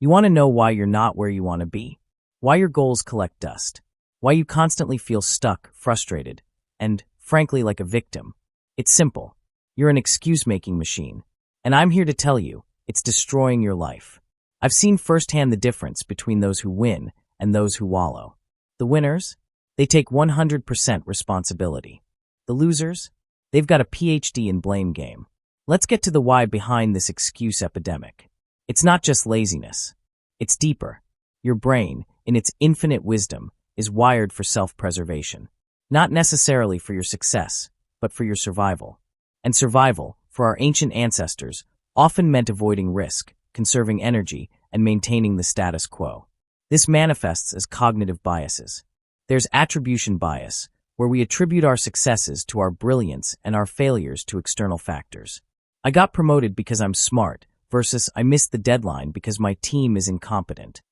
You want to know why you're not where you want to be, why your goals collect dust, why you constantly feel stuck, frustrated, and, frankly, like a victim. It's simple. You're an excuse-making machine, and I'm here to tell you, it's destroying your life. I've seen firsthand the difference between those who win and those who wallow. The winners? They take 100% responsibility. The losers? They've got a PhD in blame game. Let's get to the why behind this excuse epidemic. It's not just laziness. It's deeper. Your brain, in its infinite wisdom, is wired for self-preservation. Not necessarily for your success, but for your survival. And survival, for our ancient ancestors, often meant avoiding risk, conserving energy, and maintaining the status quo. This manifests as cognitive biases. There's attribution bias, where we attribute our successes to our brilliance and our failures to external factors. I got promoted because I'm smart, versus I missed the deadline because my team is incompetent.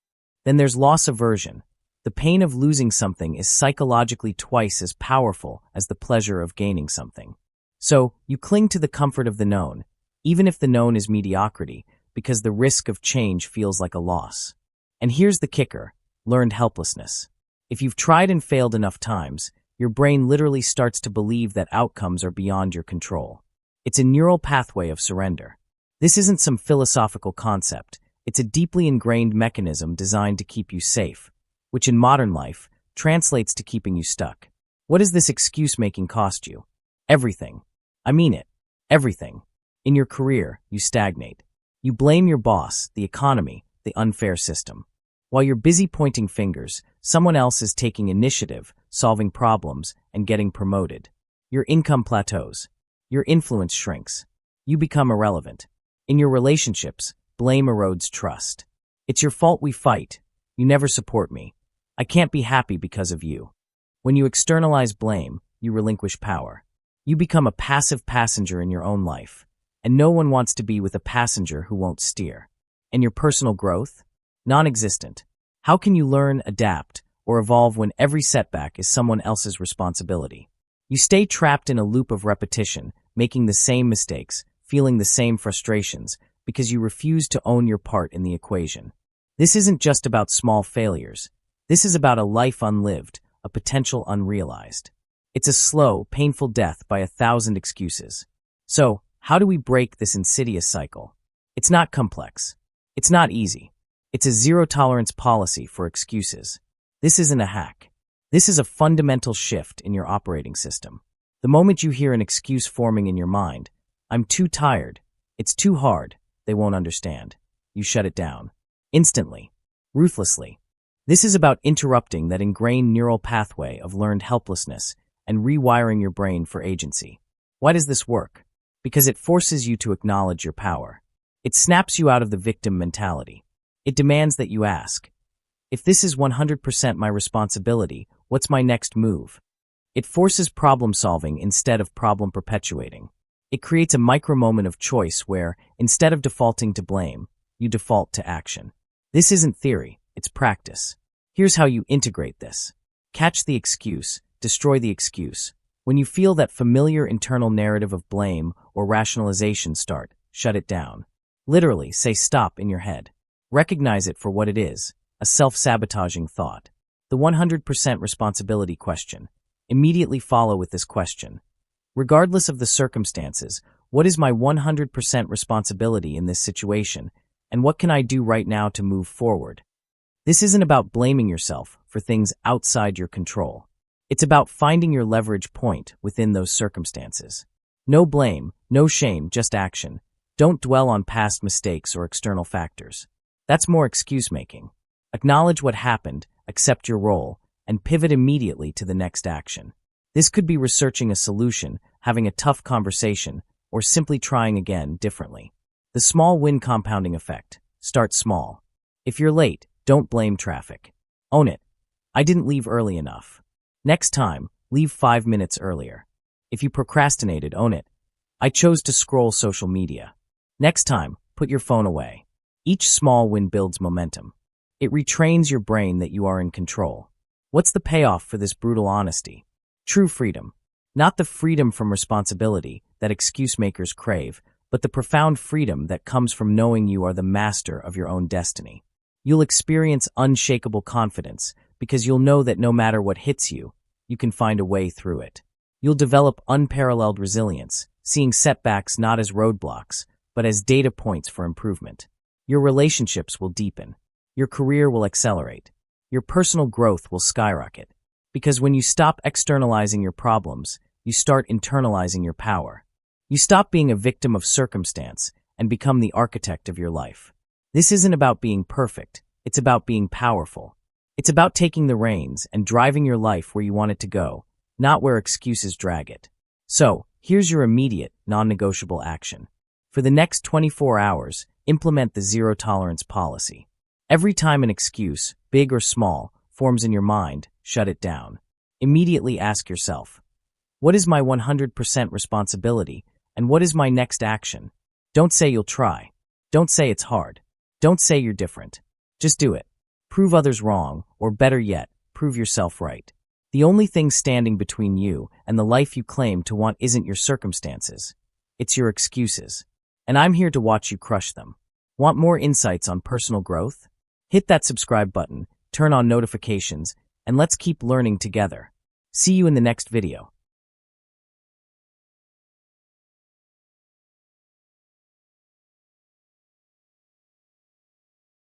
Then there's loss aversion. The pain of losing something is psychologically twice as powerful as the pleasure of gaining something. So, you cling to the comfort of the known, even if the known is mediocrity, because the risk of change feels like a loss. And here's the kicker: learned helplessness. If you've tried and failed enough times, your brain literally starts to believe that outcomes are beyond your control. It's a neural pathway of surrender. This isn't some philosophical concept. It's a deeply ingrained mechanism designed to keep you safe, which in modern life translates to keeping you stuck. What does this excuse-making cost you? Everything. I mean it. Everything. In your career, you stagnate. You blame your boss, the economy, the unfair system. While you're busy pointing fingers, someone else is taking initiative, solving problems, and getting promoted. Your income plateaus. Your influence shrinks. You become irrelevant. In your relationships, blame erodes trust. It's your fault we fight. You never support me. I can't be happy because of you. When you externalize blame, you relinquish power. You become a passive passenger in your own life, and no one wants to be with a passenger who won't steer. And your personal growth? Non-existent. How can you learn, adapt, or evolve when every setback is someone else's responsibility? You stay trapped in a loop of repetition, making the same mistakes, feeling the same frustrations, because you refuse to own your part in the equation. This isn't just about small failures. This is about a life unlived, a potential unrealized. It's a slow, painful death by 1,000 excuses. So, how do we break this insidious cycle? It's not complex. It's not easy. It's a zero-tolerance policy for excuses. This isn't a hack. This is a fundamental shift in your operating system. The moment you hear an excuse forming in your mind, "I'm too tired. It's too hard. They won't understand," you shut it down. Instantly. Ruthlessly. This is about interrupting that ingrained neural pathway of learned helplessness and rewiring your brain for agency. Why does this work? Because it forces you to acknowledge your power. It snaps you out of the victim mentality. It demands that you ask, if this is 100% my responsibility, what's my next move? It forces problem solving instead of problem perpetuating. It creates a micro-moment of choice where, instead of defaulting to blame, you default to action. This isn't theory, it's practice. Here's how you integrate this. Catch the excuse, destroy the excuse. When you feel that familiar internal narrative of blame or rationalization start, shut it down. Literally, say stop in your head. Recognize it for what it is, a self-sabotaging thought. The 100% responsibility question. Immediately follow with this question. Regardless of the circumstances, what is my 100% responsibility in this situation, and what can I do right now to move forward? This isn't about blaming yourself for things outside your control. It's about finding your leverage point within those circumstances. No blame, no shame, just action. Don't dwell on past mistakes or external factors. That's more excuse-making. Acknowledge what happened, accept your role, and pivot immediately to the next action. This could be researching a solution, having a tough conversation, or simply trying again differently. The small win compounding effect. Start small. If you're late, don't blame traffic. Own it. I didn't leave early enough. Next time, leave 5 minutes earlier. If you procrastinated, own it. I chose to scroll social media. Next time, put your phone away. Each small win builds momentum. It retrains your brain that you are in control. What's the payoff for this brutal honesty? True freedom. Not the freedom from responsibility that excuse makers crave, but the profound freedom that comes from knowing you are the master of your own destiny. You'll experience unshakable confidence because you'll know that no matter what hits you, you can find a way through it. You'll develop unparalleled resilience, seeing setbacks not as roadblocks, but as data points for improvement. Your relationships will deepen. Your career will accelerate. Your personal growth will skyrocket. Because when you stop externalizing your problems, you start internalizing your power. You stop being a victim of circumstance and become the architect of your life. This isn't about being perfect. It's about being powerful. It's about taking the reins and driving your life where you want it to go, not where excuses drag it. So, here's your immediate, non-negotiable action. For the next 24 hours, implement the zero-tolerance policy. Every time an excuse, big or small, forms in your mind, shut it down. Immediately ask yourself, what is my 100% responsibility, and what is my next action? Don't say you'll try. Don't say it's hard. Don't say you're different. Just do it. Prove others wrong, or better yet, prove yourself right. The only thing standing between you and the life you claim to want isn't your circumstances. It's your excuses. And I'm here to watch you crush them. Want more insights on personal growth? Hit that subscribe button, turn on notifications, and let's keep learning together. See you in the next video.